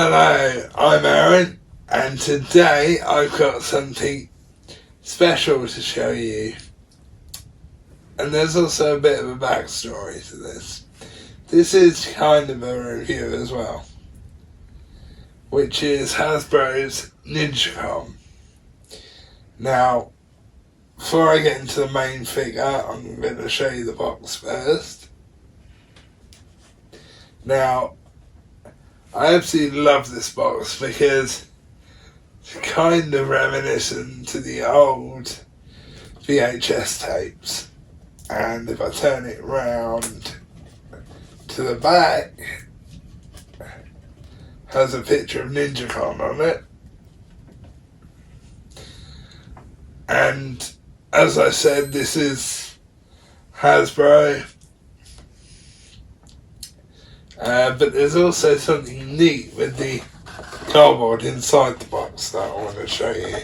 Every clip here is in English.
Hello, I'm Arran, and today I've got something special to show you. And there's also a bit of a backstory to this. This is kind of a review as well, which is HASBRO's Ninjakon. Now, before I get into the main figure, I'm going to show you the box first. Now, I absolutely love this box because it's kind of reminiscent to the old VHS tapes. And if I turn it round to the back, has a picture of Ninjakon on it. And as I said, this is HASBRO. But there's also something neat with the cardboard inside the box that I want to show you.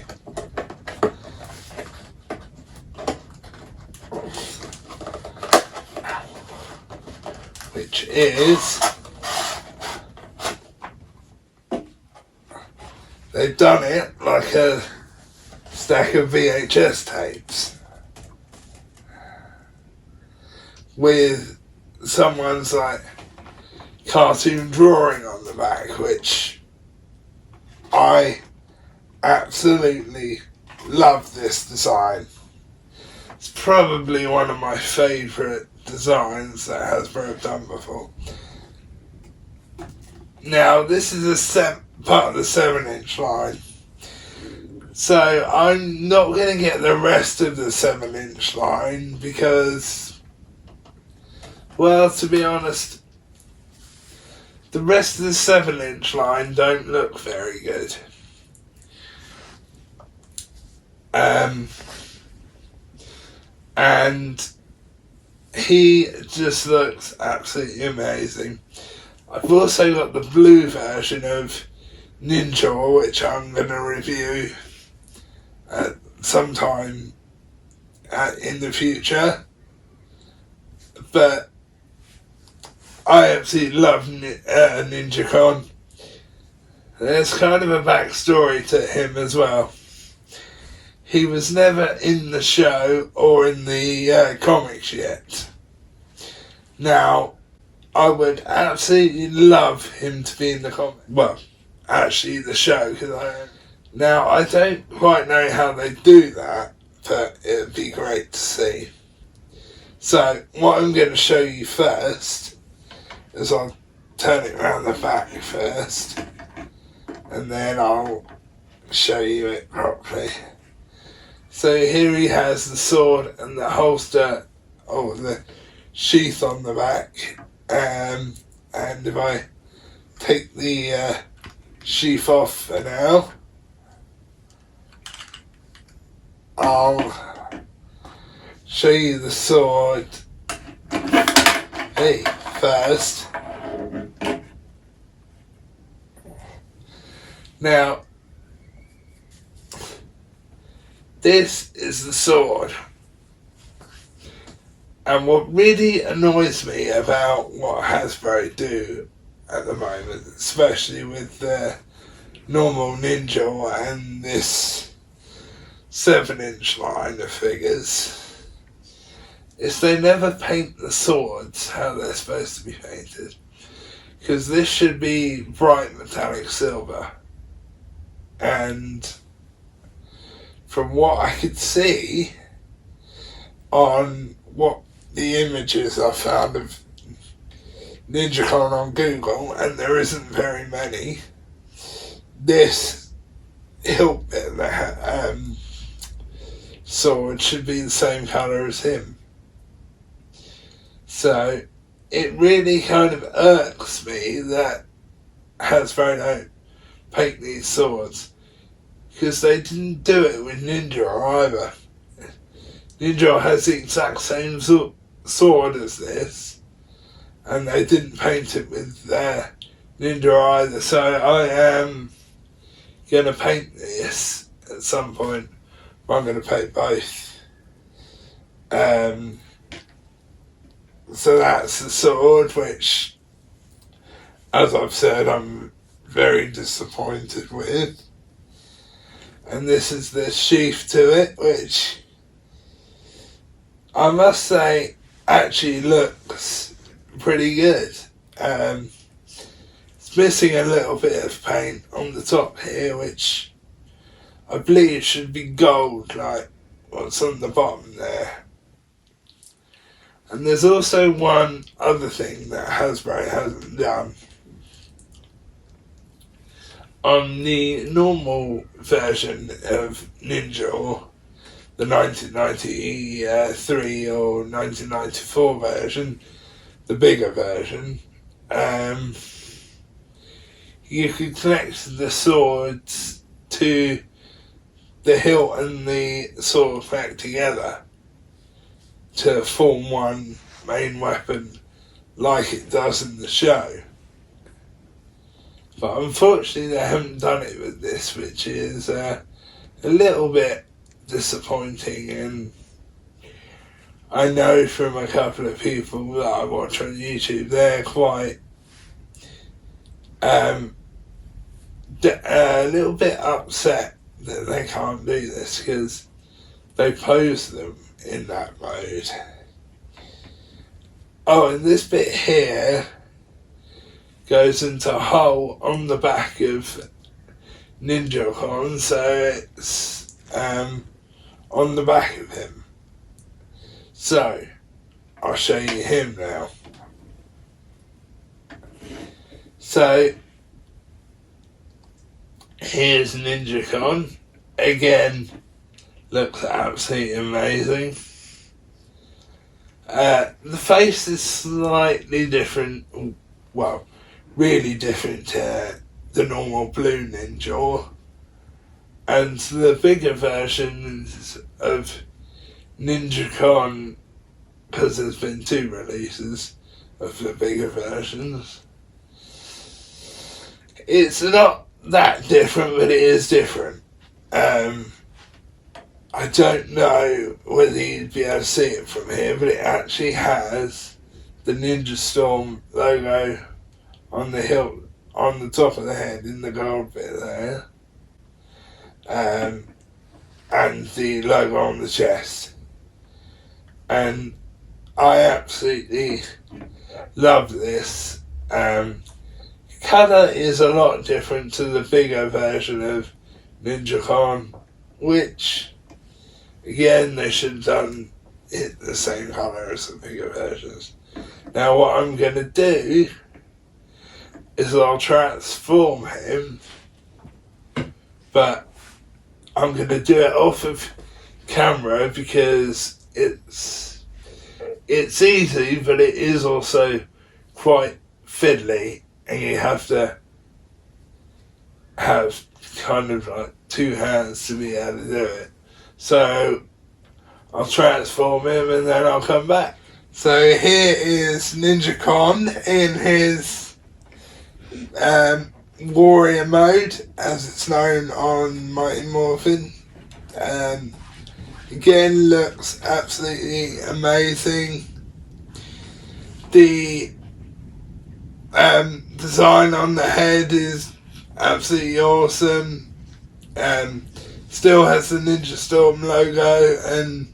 Which is, they've done it like a stack of VHS tapes with someone's like cartoon drawing on the back, which I absolutely love this design. It's probably one of my favourite designs that HASBRO have done before. Now, this is part of the 7-inch line, so I'm not going to get the rest of the 7-inch line because, well, to be honest, the rest of the 7-inch line don't look very good. And he just looks absolutely amazing. I've also got the blue version of Ninjakon, which I'm going to review sometime in the future. But I absolutely love Ninjakon. There's kind of a backstory to him as well. He was never in the show or in the comics yet. Now, I would absolutely love him to be in the comic. Well, actually the show, because I don't quite know how they do that, but it would be great to see. So, what I'm going to show you first is I'll turn it around the back first, and then I'll show you it properly. So here he has the sword and the holster, or the sheath on the back, and if I take the sheath off for now, I'll show you the sword first. Now, this is the sword, and what really annoys me about what HASBRO do at the moment, especially with the normal Ninja and this 7-inch line of figures, is they never paint the swords how they're supposed to be painted, because this should be bright metallic silver, and from what I could see on what the images I found of Ninjakon on Google, and there isn't very many, this hilt bit of the sword should be the same colour as him. So it really kind of irks me that HASBRO don't paint these swords, because they didn't do it with Ninja either. Ninja has the exact same sword as this, and they didn't paint it with Ninja either. So I am going to paint this at some point. I'm going to paint both. So that's the sword, which, as I've said, I'm very disappointed with. And this is the sheath to it, which I must say actually looks pretty good. It's missing a little bit of paint on the top here, which I believe should be gold, like what's on the bottom there. And there's also one other thing that Hasbro hasn't done. On the normal version of Ninja, or the 1993 or 1994 version, the bigger version, you could connect the swords to the hilt and the sword back together to form one main weapon like it does in the show. But unfortunately they haven't done it with this, which is a little bit disappointing. And I know from a couple of people that I watch on YouTube, they're quite a little bit upset that they can't do this because they pose them in that mode. Oh, and this bit here goes into a hole on the back of Ninjakon, so it's on the back of him. So I'll show you him now. So here's Ninjakon. Again, looks absolutely amazing. The face is slightly different, well, really different to the normal blue Ninja. And the bigger versions of Ninjakon, because there's been 2 releases of the bigger versions, it's not that different, but it is different. I don't know whether you'd be able to see it from here, but it actually has the Ninja Storm logo on the hilt, on the top of the head in the gold bit there, and the logo on the chest. And I absolutely love this. Colour is a lot different to the bigger version of Ninjakon, which again they should have done it the same colour as the bigger versions. Now what I'm going to do is I'll transform him, but I'm going to do it off of camera because it's easy, but it is also quite fiddly, and you have to have kind of like 2 hands to be able to do it. So I'll transform him and then I'll come back. So here is Ninjakon in his warrior mode, as it's known on Mighty Morphin. Again, looks absolutely amazing. The design on the head is absolutely awesome. Still has the Ninja Storm logo and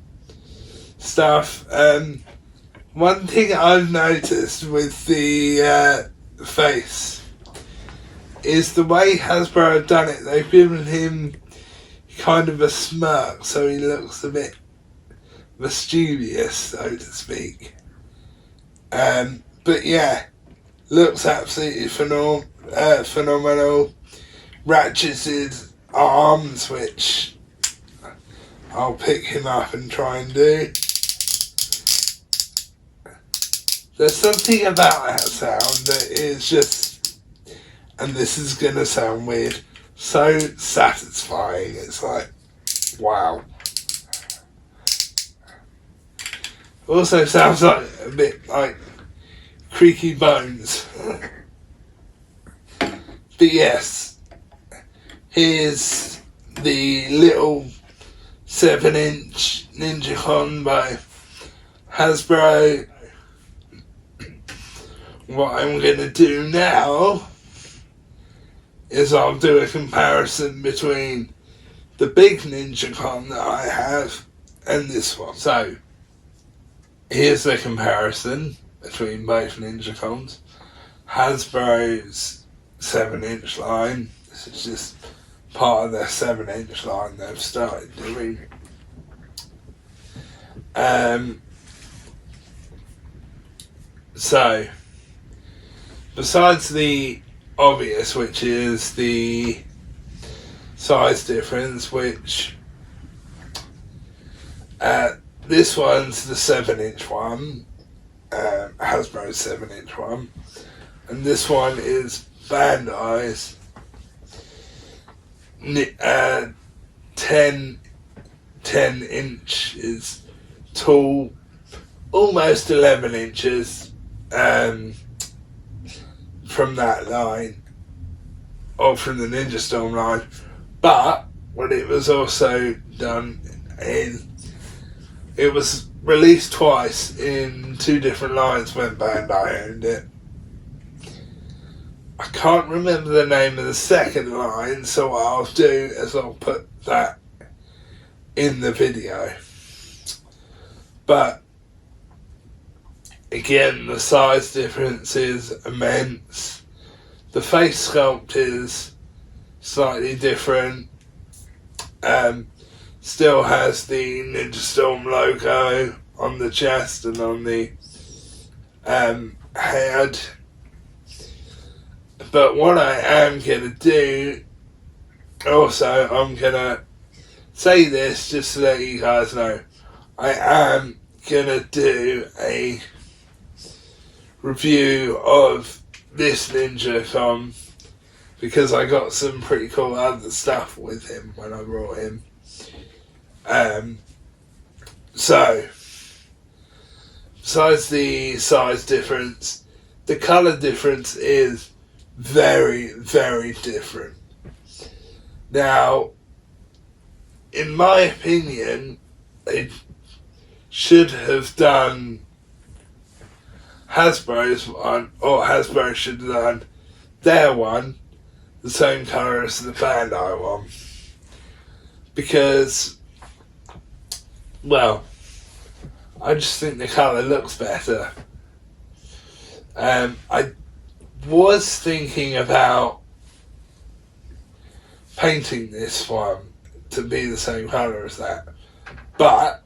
stuff. One thing I've noticed with the face is the way Hasbro have done it. They've given him kind of a smirk, so he looks a bit mischievous, so to speak. But yeah, looks absolutely phenomenal. Ratcheted arms, which I'll pick him up and try and do. There's something about that sound that is just, and this is going to sound weird, so satisfying. It's like, wow. Also sounds like a bit like creaky bones. But yes, here's the little 7-inch Ninjakon by Hasbro. What I'm going to do now is I'll do a comparison between the big Ninjakon that I have and this one. So, here's the comparison between both Ninjakons. Hasbro's 7-inch line. This is just part of their 7-inch line they've started doing. So, besides the obvious, which is the size difference, which this one's the 7-inch one, Hasbro's 7-inch one, and this one is Bandai's 10 inches tall, almost 11 inches from that line, or from the Ninja Storm line. But what it was also done in, it was released twice in 2 different lines when Bandai owned it. I can't remember the name of the second line, so what I'll do is I'll put that in the video. But again, the size difference is immense. The face sculpt is slightly different. Still has the Ninja Storm logo on the chest and on the head. But what I am going to do, also, I'm going to say this just to let you guys know, I am going to do a review of this Ninjakon because I got some pretty cool other stuff with him when I brought him. So, besides the size difference, the colour difference is very, very different. Now, in my opinion, they should have done Hasbro's one, or Hasbro should have done their one the same colour as the Bandai one. Because, well, I just think the colour looks better. I was thinking about painting this one to be the same colour as that, but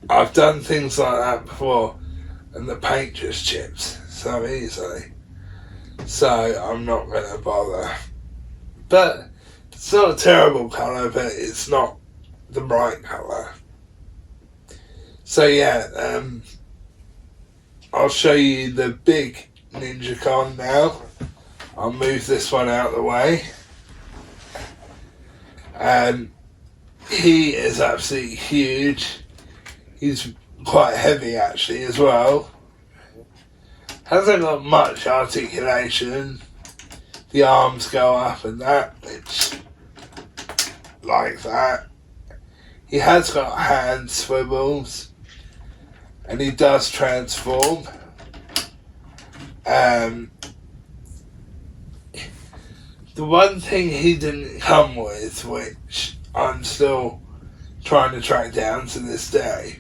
I've done things like that before and the paint just chips so easily, so I'm not going to bother. But it's not a terrible colour, but it's not the right colour. So yeah, I'll show you the big Ninjakon now. I'll move this one out of the way. He is absolutely huge. He's quite heavy actually as well. Hasn't got much articulation. The arms go up and that, which, like that. He has got hand swivels. And he does transform. The one thing he didn't come with, which I'm still trying to track down to this day,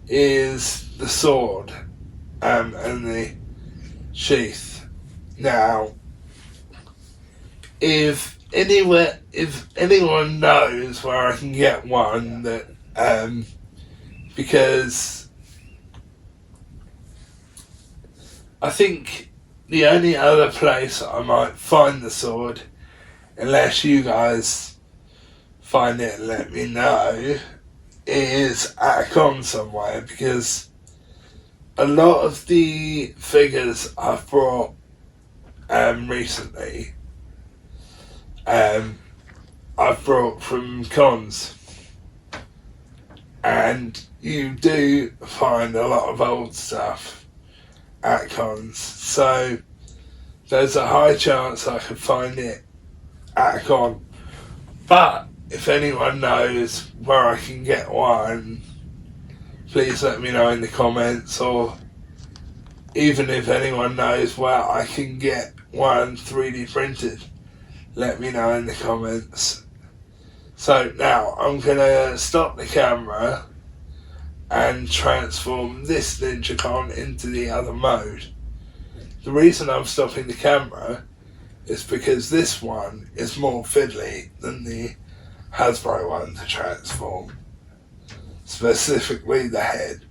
is the sword and the sheath. Now, if anyone knows where I can get one, that because I think the only other place I might find the sword, unless you guys find it and let me know, is at a con somewhere, because a lot of the figures I've brought recently, I've brought from cons, and you do find a lot of old stuff at cons, so there's a high chance I could find it at a con. But if anyone knows where I can get one, please let me know in the comments, or even if anyone knows where I can get one 3D printed, let me know in the comments. So now I'm going to stop the camera and transform this Ninjakon into the other mode. The reason I'm stopping the camera is because this one is more fiddly than the HASBRO one to transform, specifically the head.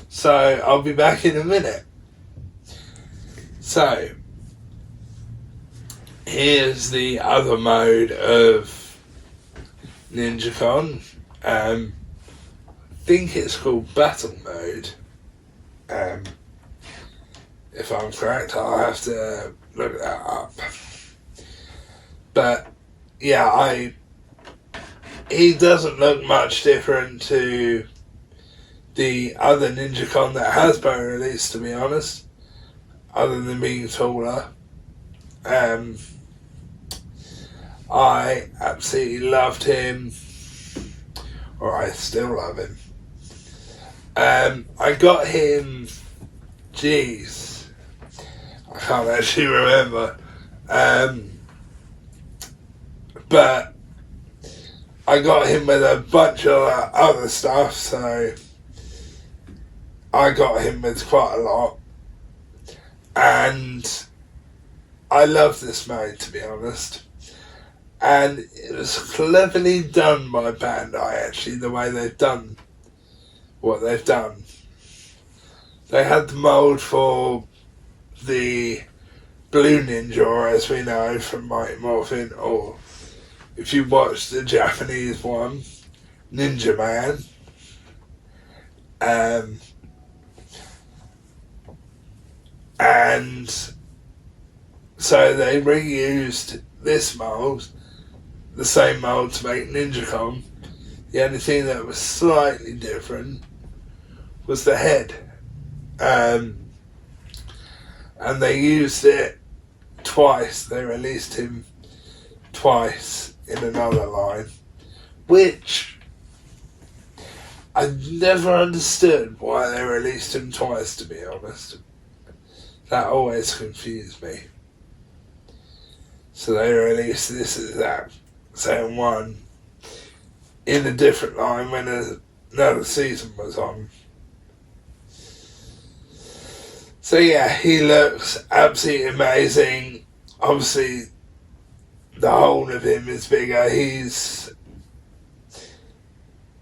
So I'll be back in a minute. So here's the other mode of Ninjakon. I think it's called battle mode. If I'm correct, I'll have to look that up. But yeah, he doesn't look much different to the other Ninjakon that HASBRO released, to be honest, other than being taller. I absolutely loved him, or I still love him. I got him, jeez, I can't actually remember, but I got him with a bunch of other stuff, so I got him with quite a lot, and I love this mode, to be honest. And it was cleverly done by Bandai, actually, the way they've done what they've done. They had the mould for the Blue Ninja, as we know, from Mighty Morphin, or if you watch the Japanese one, Ninja Man. And so they reused this mould, the same mould, to make Ninjakon. The only thing that was slightly different was the head. And they used it twice. They released him twice in another line, which I never understood why they released him twice, to be honest. That always confused me. So they released this exact same one in a different line when another season was on. So yeah, he looks absolutely amazing. Obviously, the whole of him is bigger. He's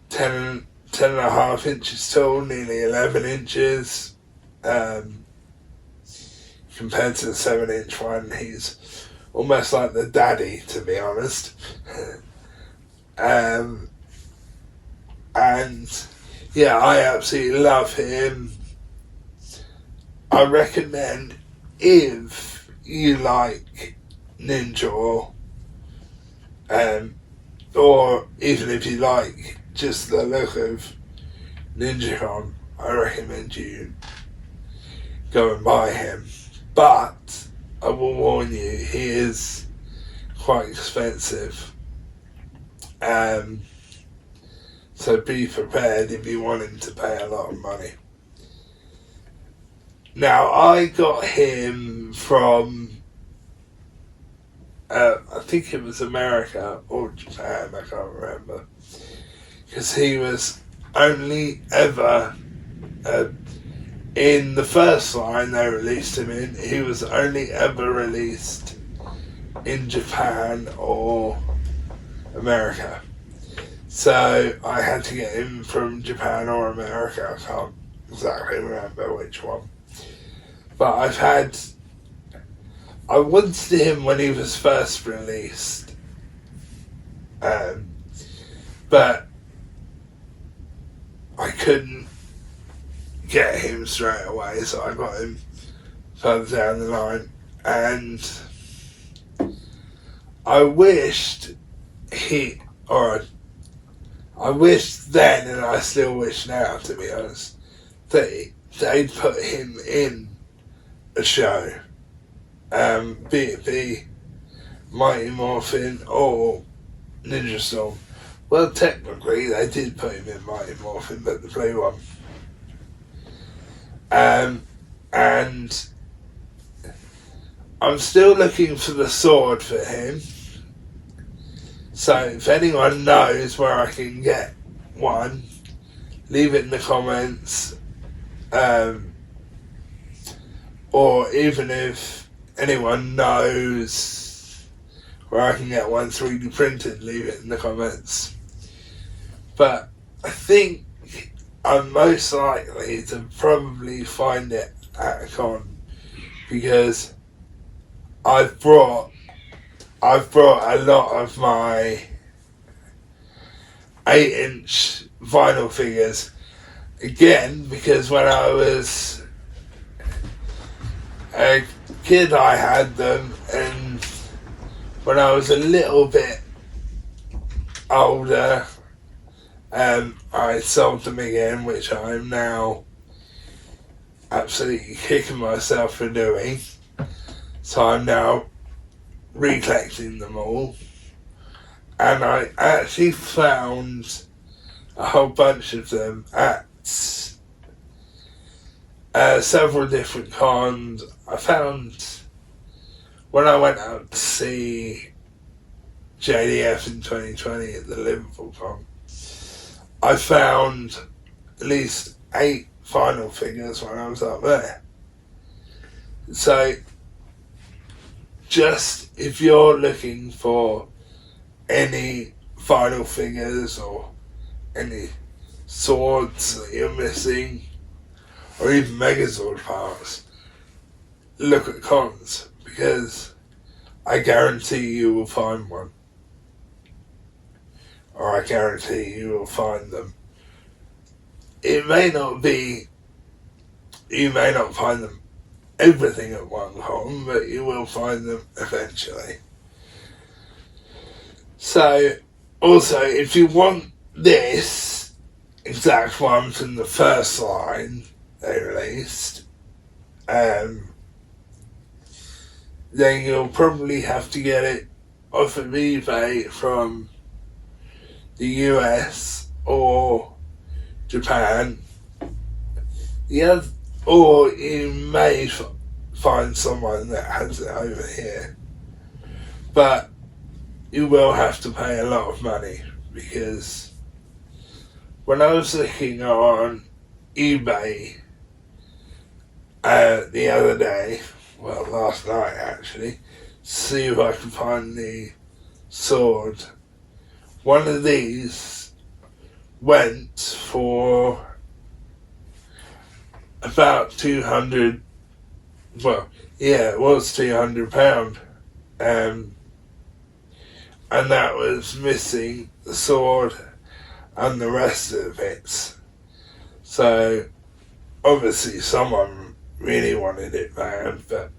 10 and a half inches tall, nearly 11 inches. Compared to the 7-inch one, he's almost like the daddy, to be honest. And yeah, I absolutely love him. I recommend, if you like Ninja, or even if you like just the look of Ninjakon, I recommend you go and buy him. But I will warn you, he is quite expensive. So be prepared if you want him to pay a lot of money. Now, I got him from, I think it was America or Japan, I can't remember. Because he was only ever, in the first line they released him in, he was only ever released in Japan or America. So I had to get him from Japan or America. I can't exactly remember which one. But I wanted him when he was first released. But I couldn't get him straight away, so I got him further down the line. And I wished I wished then, and I still wish now, to be honest, that they'd put him in a show, be it be Mighty Morphin or Ninja Storm. Well, technically they did put him in Mighty Morphin, but the blue one. and I'm still looking for the sword for him. So if anyone knows where I can get one, leave it in the comments. Or even if anyone knows where I can get one 3D printed, leave it in the comments. But I think I'm most likely to probably find it at a con, because I've brought a lot of my 8-inch vinyl figures, again, because when I was a kid I had them, and when I was a little bit older I sold them again, which I'm now absolutely kicking myself for doing. So I'm now recollecting them all, and I actually found a whole bunch of them at several different cons. I found when I went out to see JDF in 2020 at the Liverpool con, I found at least 8 vinyl figures when I was up there. So just if you're looking for any vinyl figures or any swords that you're missing, or even Megazord parts, look at cons, because I guarantee you will find one. Or I guarantee you will find them. You may not find them everything at one con, but you will find them eventually. So, also, if you want this exact one from the first line they released, then you'll probably have to get it off of eBay from the US or Japan. Or you may find someone that has it over here, but you will have to pay a lot of money, because when I was looking on eBay the other day, well, last night actually, see if I can find the sword, one of these went for about 200, well, yeah, it was £200, and that was missing the sword and the rest of the bits. So obviously someone really wanted it bad, but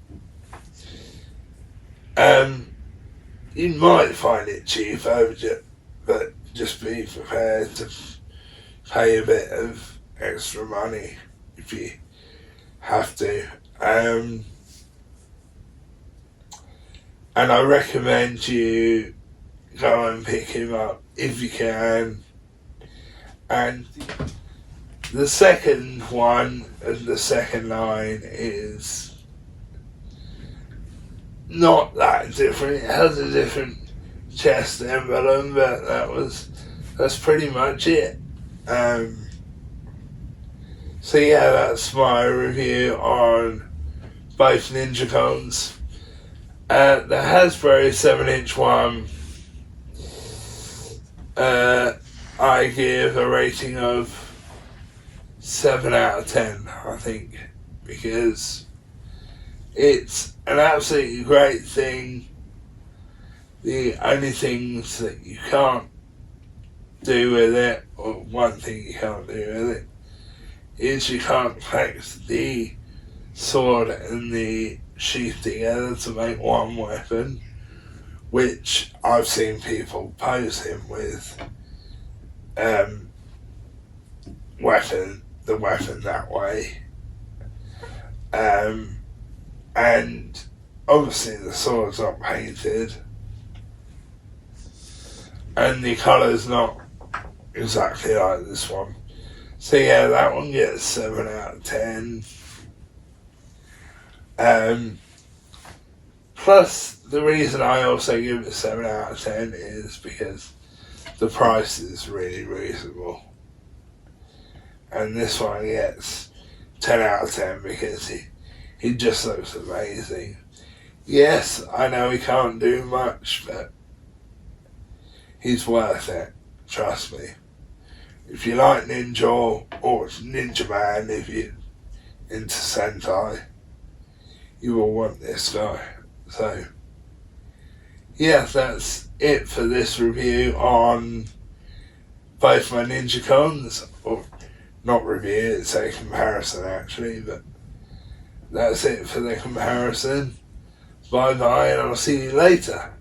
you might find it cheap but just be prepared to pay a bit of extra money if you have to. And I recommend you go and pick him up if you can. And the second one of the second line is not that different. It has a different chest emblem, but that's pretty much it. So yeah, that's my review on both Ninjakons. The Hasbro 7-inch one, I give a rating of 7 out of 10, I think, because it's an absolutely great thing. The only things that you can't do with it, or one thing you can't do with it, is you can't connect the sword and the sheath together to make one weapon, which I've seen people pose him with the weapon that way. And obviously the sword's not painted, and the colour's not exactly like this one. So yeah, that one gets 7 out of 10. Plus, the reason I also give it a 7 out of 10 is because the price is really reasonable. And this one gets 10 out of 10 because he just looks amazing. Yes, I know he can't do much, but he's worth it. Trust me. If you like Ninja or Ninja Man, if you're into Sentai, you will want this guy. So, yeah, that's it for this review on both my Ninjakons. Or not review, it's a comparison actually, but that's it for the comparison. Bye bye, and I'll see you later.